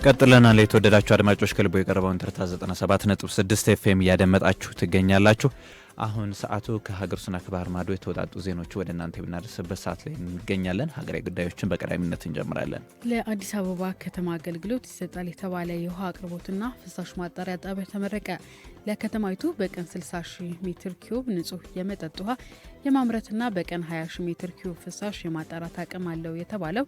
ቀጥለናል። የተወደዳችሁ አድማጮች ከልቦ የቀረበውን ትርታ 97.6 ኤፍኤም እያደመጣችሁ ትገኛላችሁ። አሁን ሰዓቱ ከሀገር ውስጥና ከባህር ማዶ የተወጣጡ ዜናዎች ወደ እናንተ የምናደርስበት ሰዓት ላይ እንገኛለን። ሀገራዊ ጉዳዮችን በቀዳሚነት እንጀምራለን። ለአዲስ አበባ ከተማ አገልግሎት ይሰጣል የተባለ የውሃ አቅርቦትና ፍሳሽ ማጣሪያ ጣቢያ ተመረቀ። ለከተማይቱ በቀን 60 ሺህ ሜትር ኪዩብ ንጹህ የመጠጥ ውሃ የማምረትና በቀን 20 ሺህ ሜትር ኪዩብ ፍሳሽ የማጣራት አቅም አለው የተባለው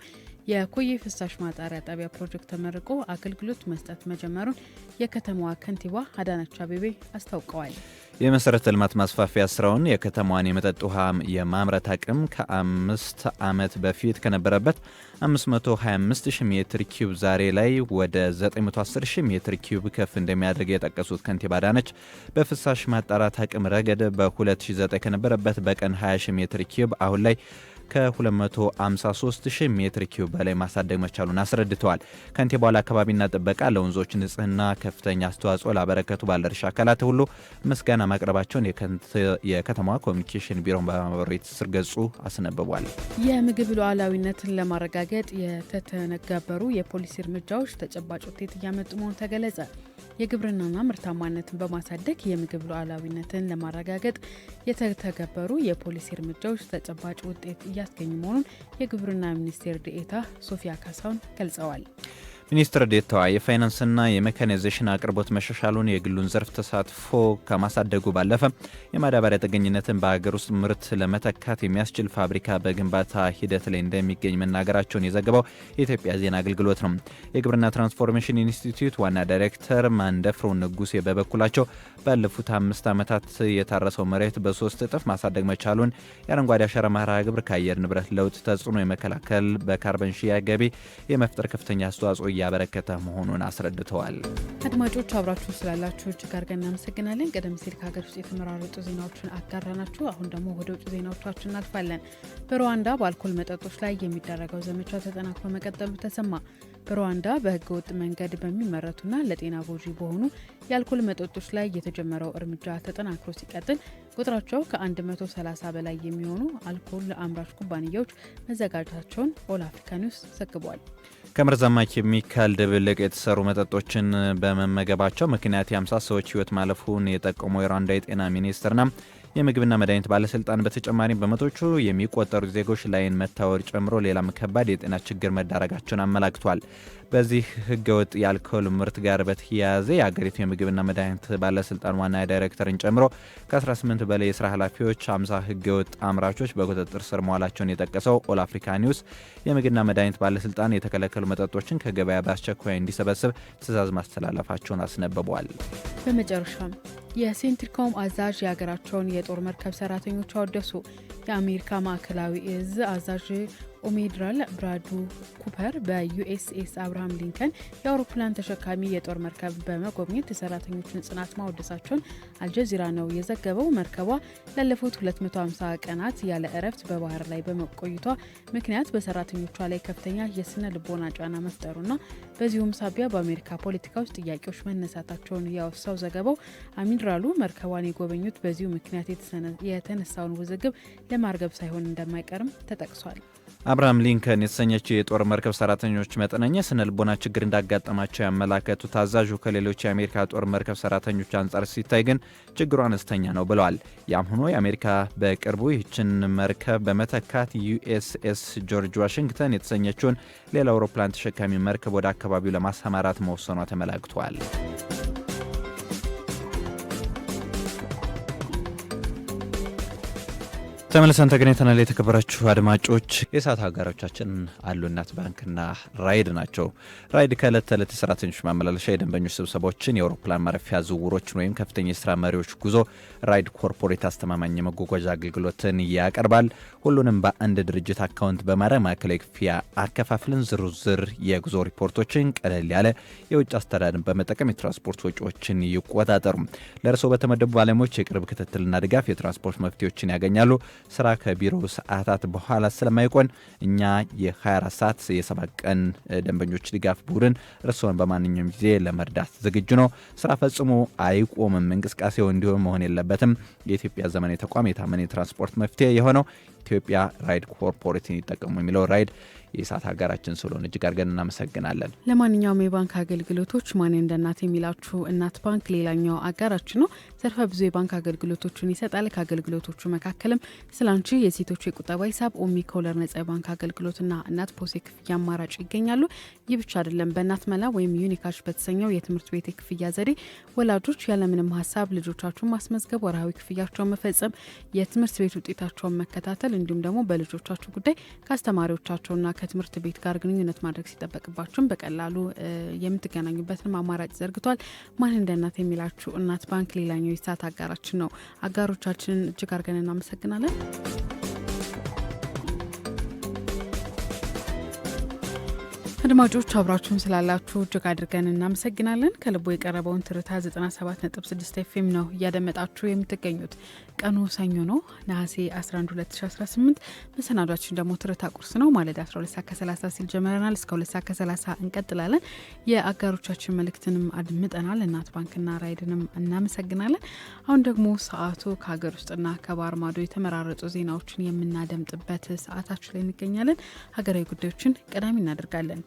የኮዬ ፍሳሽ ማጣሪያ ጣቢያ ፕሮጀክት ተመርቆ አገልግሎት መስጠት መጀመሩን የከተማዋ ከንቲባ አዳነች አቤቤ አስታውቀዋል። የመሰረተ ልማት ማስፋፊያ ስራውን የከተማዋን የመጠጥ ውሃ የማምረት አቅም ከ5 ዓመት በፊት ከነበረበት 525 ሺህ ሜትር ኪዩብ ዛሬ ላይ ወደ 910 ሺህ ሜትር ኪዩብ ከፍ እንደሚያደርግ የጠቀሱት ከንቲባ አዳነች በፍሳሽ ማጣራት አቅም ረገድ በ2009 ከነበረበት በቀን 20 ሺህ ሜትር ኪዩብ አሁን ላይ ከ253 ሺህ ሜትር ኪዩብ በላይ ማሳደግ መቻሉን አስረድተዋል። ከንቲባው ለአካባቢና ጥበቃ ለወንዞች ንጽህና ከፍተኛ አስተዋጽኦ ላበረከቱ ባለድርሻ አካላት ሁሉ ምስጋና ማቅረባቸውን የከተማዋ ኮሚኒኬሽን ቢሮ በማህበራዊ ትስስር ገጹ አስነብቧል። የምግብ ሉዓላዊነትን ለማረጋገጥ የተተገበሩ የፖሊሲ እርምጃዎች ተጨባጭ ውጤት እያመጡ መሆኑ ተገለጸ። የግብርናና ምርታማነትን በማሳደግ የምግብ ሉዓላዊነትን ለማረጋገጥ የተተገበሩ የፖሊሲ እርምጃዎች ተጨባጭ ውጤት እያስገኙ መሆኑን የግብርና ሚኒስቴር ዴኤታ ሶፊያ ካሳሁን ገልጸዋል። ሚኒስትር ዴኤታዋ የፋይናንስና የሜካናይዜሽን አቅርቦት መሻሻሉን የግሉን ዘርፍ ተሳትፎ ከማሳደጉ ባለፈ የማዳበሪያ ጥገኝነትን በሀገር ውስጥ ምርት ለመተካት የሚያስችል ፋብሪካ በግንባታ ሂደት ላይ እንደሚገኝ መናገራቸውን የዘገበው የኢትዮጵያ ዜና አገልግሎት ነው። የግብርና ትራንስፎርሜሽን ኢንስቲትዩት ዋና ዳይሬክተር ማንደፍሮ ንጉሴ በበኩላቸው ባለፉት 5 ዓመታት የታረሰው መሬት በ3 እጥፍ ማሳደግ መቻሉን፣ የአረንጓዴ አሻራ መርሃ ግብር ከአየር ንብረት ለውጥ ተጽዕኖ የመከላከል በካርበን ሽያጭ ገቢ የመፍጠር ከፍተኛ አስተዋጽኦ እያበረከተ መሆኑን አስረድተዋል። አድማጮች አብራችሁ ስላላችሁ እጅግ አድርገን እናመሰግናለን። ቀደም ሲል ከሀገር ውስጥ የተመራረጡ ዜናዎችን አጋራናችሁ። አሁን ደግሞ ወደ ውጭ ዜናዎቻችን እናልፋለን። በሩዋንዳ በአልኮል መጠጦች ላይ የሚደረገው ዘመቻ ተጠናክሮ መቀጠሉ ተሰማ። በሩዋንዳ በህገ ወጥ መንገድ በሚመረቱና ለጤና ጎጂ በሆኑ የአልኮል መጠጦች ላይ የተጀመረው እርምጃ ተጠናክሮ ሲቀጥል ቁጥራቸው ከ130 በላይ የሚሆኑ አልኮል አምራች ኩባንያዎች መዘጋጀታቸውን ኦል አፍሪካ ኒውስ ዘግቧል። ከመርዛማ ኬሚካል ድብልቅ የተሰሩ መጠጦችን በመመገባቸው ምክንያት የ50 ሰዎች ህይወት ማለፉን የጠቆመው የሩዋንዳ የጤና ሚኒስትርና የምግብና መድኃኒት ባለስልጣን በተጨማሪም በመቶቹ የሚቆጠሩ ዜጎች ላይን መታወር ጨምሮ ሌላም ከባድ የጤና ችግር መዳረጋቸውን አመላክቷል። በዚህ ህገወጥ የአልኮል ምርት ጋር በተያያዘ የሀገሪቱ የምግብና መድኃኒት ባለስልጣን ዋና ዳይሬክተርን ጨምሮ ከ18 በላይ የስራ ኃላፊዎች 50 ህገወጥ አምራቾች በቁጥጥር ስር መዋላቸውን የጠቀሰው ኦል አፍሪካ ኒውስ የምግብና መድኃኒት ባለስልጣን የተከለከሉ መጠጦችን ከገበያ በአስቸኳይ እንዲሰበስብ ትዕዛዝ ማስተላለፋቸውን አስነብቧል። በመጨረሻም የሴንትሪኮም አዛዥ የሀገራቸውን የጦር መርከብ ሰራተኞች አወደሱ። የአሜሪካ ማዕከላዊ እዝ አዛዥ ኦሜድራል ብራዱ ኩፐር በዩኤስኤስ አብርሃም ሊንከን የአውሮፕላን ተሸካሚ የጦር መርከብ በመጎብኘት የሰራተኞችን ጽናት ማወደሳቸውን አልጀዚራ ነው የዘገበው። መርከቧ ላለፉት 250 ቀናት ያለ እረፍት በባህር ላይ በመቆይቷ ምክንያት በሰራተኞቿ ላይ ከፍተኛ የስነ ልቦና ጫና መፍጠሩና በዚሁም ሳቢያ በአሜሪካ ፖለቲካ ውስጥ ጥያቄዎች መነሳታቸውን ያወሳው ዘገባው አሚድራሉ መርከቧን የጎበኙት በዚሁ ምክንያት የተነሳውን ውዝግብ ለማርገብ ሳይሆን እንደማይቀርም ተጠቅሷል። አብርሃም ሊንከን የተሰኘችው የጦር መርከብ ሰራተኞች መጠነኛ ስነ ልቦና ችግር እንዳጋጠማቸው ያመላከቱት አዛዡ ከሌሎች የአሜሪካ ጦር መርከብ ሰራተኞች አንጻር ሲታይ ግን ችግሩ አነስተኛ ነው ብለዋል። ያም ሆኖ የአሜሪካ በቅርቡ ይህችን መርከብ በመተካት ዩኤስኤስ ጆርጅ ዋሽንግተን የተሰኘችውን ሌላ አውሮፕላን ተሸካሚ መርከብ ወደ አካባቢው ለማሰማራት መወሰኗ ተመላክቷል። ተመልሰን ተገናኝተናል። የተከበራችሁ አድማጮች የሰዓት አጋሮቻችን አሉ እናት ባንክና ራይድ ናቸው። ራይድ ከዕለት ተዕለት የሰራተኞች ማመላለሻ፣ የደንበኞች ስብሰባዎችን፣ የአውሮፕላን ማረፊያ ዝውውሮችን ወይም ከፍተኛ የስራ መሪዎች ጉዞ ራይድ ኮርፖሬት አስተማማኝ የመጓጓዣ አገልግሎትን ያቀርባል። ሁሉንም በአንድ ድርጅት አካውንት በማድረግ ማዕከላዊ ክፍያ አከፋፍልን፣ ዝርዝር የጉዞ ሪፖርቶችን፣ ቀለል ያለ የውጭ አስተዳደርን በመጠቀም የትራንስፖርት ወጪዎችን ይቆጣጠሩ። ለእርስዎ በተመደቡ ባለሙያዎች የቅርብ ክትትልና ድጋፍ የትራንስፖርት መፍትሄዎችን ያገኛሉ። ስራ ከቢሮ ሰዓታት በኋላ ስለማይቆን እኛ የ24 ሰዓት የ7 ቀን ደንበኞች ድጋፍ ቡድን እርስዎን በማንኛውም ጊዜ ለመርዳት ዝግጁ ነው። ስራ ፈጽሞ አይቆምም። እንቅስቃሴው እንዲሆን መሆን የለበትም። የኢትዮጵያ ዘመናዊ ተቋም የታመነ የትራንስፖርት መፍትሄ የሆነው ኢትዮጵያ ራይድ ኮርፖሬትን ይጠቀሙ የሚለው ራይድ የኢሳት ሀገራችን ስለሆነ እጅግ አድርገን እናመሰግናለን። ለማንኛውም የባንክ አገልግሎቶች ማን እንደ እናት የሚላችሁ እናት ባንክ ሌላኛው አጋራችን ነው። ዘርፈ ብዙ የባንክ አገልግሎቶችን ይሰጣል። ከአገልግሎቶቹ መካከልም ስላንቺ የሴቶች የቁጠባ ሂሳብ፣ ኦሚ ኮለር ነጻ የባንክ አገልግሎትና እናት ፖስ የክፍያ አማራጭ ይገኛሉ። ይህ ብቻ አይደለም። በእናት መላ ወይም ዩኒካሽ በተሰኘው የትምህርት ቤት የክፍያ ዘዴ ወላጆች ያለምንም ሀሳብ ልጆቻቸውን ማስመዝገብ፣ ወርሃዊ ክፍያቸውን መፈጸም፣ የትምህርት ቤት ውጤታቸውን መከታተል እንዲሁም ደግሞ በልጆቻቸው ጉዳይ ከአስተማሪዎቻቸውና ከትምህርት ቤት ጋር ግንኙነት ማድረግ ሲጠበቅባቸውም በቀላሉ የምትገናኙበትን አማራጭ ዘርግቷል። ማን እንደ እናት የሚላችሁ እናት ባንክ ሌላኛው የኢሳት አጋራችን ነው። አጋሮቻችንን እጅግ አድርገን እናመሰግናለን። አድማጮች አብራችሁን ስላላችሁ እጅግ አድርገን እናመሰግናለን። ከልቦ የቀረበውን ትርታ 97.6 ኤፍኤም ነው እያደመጣችሁ የምትገኙት። ቀኑ ሰኞ ነው ነሐሴ 11 2018። መሰናዷችን ደግሞ ትርታ ቁርስ ነው። ማለዳ 12:30 ሲል ጀመረናል። እስከ 2:30 እንቀጥላለን። የአጋሮቻችን መልእክትንም አድምጠናል። እናት ባንክና ራይድንም እናመሰግናለን። አሁን ደግሞ ሰዓቱ ከሀገር ውስጥና ከባህር ማዶ የተመራረጡ ዜናዎችን የምናደምጥበት ሰዓታችን ላይ እንገኛለን። ሀገራዊ ጉዳዮችን ቀዳሚ እናደርጋለን።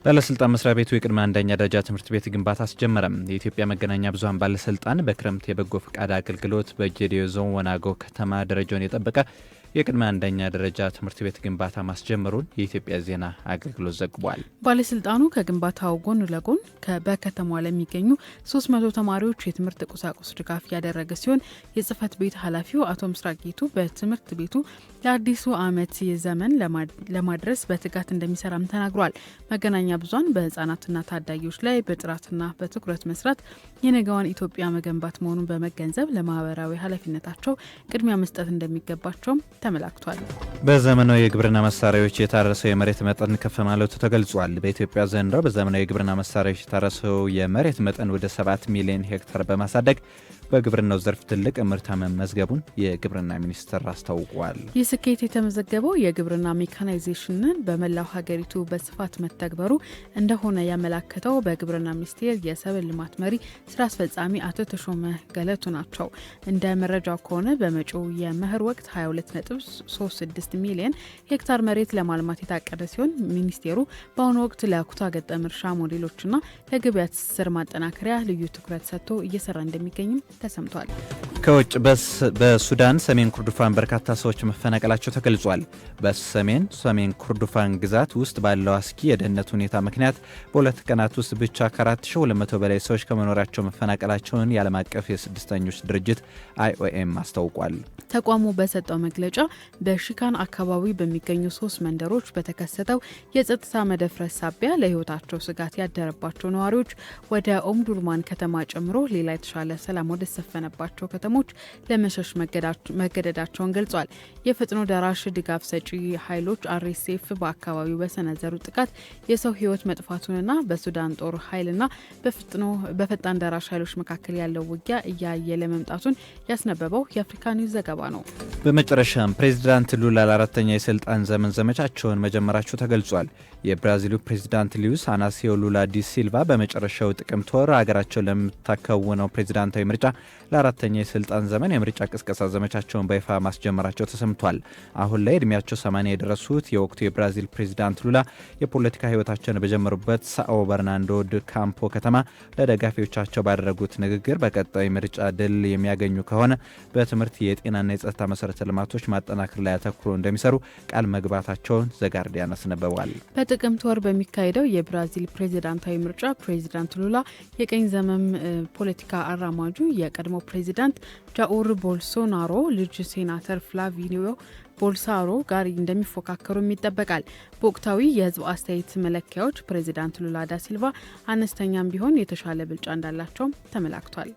ባለስልጣን መስሪያ ቤቱ የቅድመ አንደኛ ደረጃ ትምህርት ቤት ግንባታ አስጀመረም። የኢትዮጵያ መገናኛ ብዙኃን ባለስልጣን በክረምት የበጎ ፈቃድ አገልግሎት በጌዴኦ ዞን ወናጎ ከተማ ደረጃውን የጠበቀ የቅድመ አንደኛ ደረጃ ትምህርት ቤት ግንባታ ማስጀመሩን የኢትዮጵያ ዜና አገልግሎት ዘግቧል። ባለስልጣኑ ከግንባታው ጎን ለጎን በከተማዋ ለሚገኙ 300 ተማሪዎች የትምህርት ቁሳቁስ ድጋፍ ያደረገ ሲሆን የጽህፈት ቤት ኃላፊው አቶ ምስራቅ ጌቱ በትምህርት ቤቱ ለአዲሱ ዓመት ዘመን ለማድረስ በትጋት እንደሚሰራም ተናግሯል። መገናኛ ብዙኃን በህጻናትና ታዳጊዎች ላይ በጥራትና በትኩረት መስራት የነገዋን ኢትዮጵያ መገንባት መሆኑን በመገንዘብ ለማህበራዊ ኃላፊነታቸው ቅድሚያ መስጠት እንደሚገባቸውም ተመላክቷል። በዘመናዊ የግብርና መሳሪያዎች የታረሰው የመሬት መጠን ከፍ ማለቱ ተገልጿል። በኢትዮጵያ ዘንድሮ በዘመናዊ የግብርና መሳሪያዎች የታረሰው የመሬት መጠን ወደ 7 ሚሊዮን ሄክታር በማሳደግ በግብርናው ዘርፍ ትልቅ ምርታ መመዝገቡን የግብርና ሚኒስቴር አስታውቋል። ይህ ስኬት የተመዘገበው የግብርና ሜካናይዜሽንን በመላው ሀገሪቱ በስፋት መተግበሩ እንደሆነ ያመላከተው በግብርና ሚኒስቴር የሰብል ልማት መሪ ስራ አስፈጻሚ አቶ ተሾመ ገለቱ ናቸው። እንደ መረጃው ከሆነ በመጪው የመኸር ወቅት 22.36 ሚሊዮን ሄክታር መሬት ለማልማት የታቀደ ሲሆን ሚኒስቴሩ በአሁኑ ወቅት ለኩታ ገጠም እርሻ ሞዴሎችና ለገበያ ትስስር ማጠናከሪያ ልዩ ትኩረት ሰጥቶ እየሰራ እንደሚገኝም ተሰምቷል። ከውጭ በሱዳን ሰሜን ኩርዱፋን በርካታ ሰዎች መፈናቀላቸው ተገልጿል። በሰሜን ኩርዱፋን ግዛት ውስጥ ባለው አስጊ የደህንነት ሁኔታ ምክንያት በሁለት ቀናት ውስጥ ብቻ ከ4200 በላይ ሰዎች ከመኖሪያቸው መፈናቀላቸውን የዓለም አቀፍ የስደተኞች ድርጅት IOM አስታውቋል። ተቋሙ በሰጠው መግለጫ በሺካን አካባቢ በሚገኙ 3 መንደሮች በተከሰተው የጸጥታ መደፍረስ ሳቢያ ለሕይወታቸው ስጋት ያደረባቸው ነዋሪዎች ወደ ኦምዱርማን ከተማ ጨምሮ ሌላ የተሻለ ሰላም ወደ ሰፈነባቸው ከተሞች ለመሸሽ መገደዳቸውን ገልጿል። የፈጥኖ ደራሽ ድጋፍ ሰጪ ኃይሎች RSF በአካባቢው በሰነዘሩ ጥቃት የሰው ሕይወት መጥፋቱንና በሱዳን ጦር ኃይልና በፈጣን ደራሽ ኃይሎች መካከል ያለው ውጊያ እያየለ መምጣቱን ያስነበበው የአፍሪካ ኒውስ ዘገባ ነው። በመጨረሻም ፕሬዚዳንት ሉላ ለአራተኛ የስልጣን ዘመን ዘመቻቸውን መጀመራቸው ተገልጿል። የብራዚሉ ፕሬዚዳንት ሉዊስ አናሲዮ ሉላ ዲ ሲልቫ በመጨረሻው ጥቅምት ወር ሀገራቸው ለምታከውነው ፕሬዚዳንታዊ ምርጫ ለአራተኛ የስልጣን ዘመን የምርጫ ቅስቀሳ ዘመቻቸውን በይፋ ማስጀመራቸው ተሰምቷል። አሁን ላይ እድሜያቸው 80 የደረሱት የወቅቱ የብራዚል ፕሬዚዳንት ሉላ የፖለቲካ ህይወታቸውን በጀመሩበት ሳኦ በርናንዶ ድ ካምፖ ከተማ ለደጋፊዎቻቸው ባደረጉት ንግግር በቀጣይ ምርጫ ድል የሚያገኙ ከሆነ በትምህርት የጤናና የጸጥታ መሰረተ ልማቶች ማጠናከር ላይ አተኩሮ እንደሚሰሩ ቃል መግባታቸውን ዘጋርዲያን አስነበዋል። በጥቅምት ወር በሚካሄደው የብራዚል ፕሬዚዳንታዊ ምርጫ ፕሬዚዳንት ሉላ የቀኝ ዘመም ፖለቲካ አራማጁ የቀድሞ ፕሬዚዳንት ጃኡር ቦልሶናሮ ልጅ ሴናተር ፍላቪኒዮ ቦልሳሮ ጋር እንደሚፎካከሩም ይጠበቃል። በወቅታዊ የህዝብ አስተያየት መለኪያዎች ፕሬዚዳንት ሉላ ዳ ሲልቫ አነስተኛም ቢሆን የተሻለ ብልጫ እንዳላቸውም ተመላክቷል።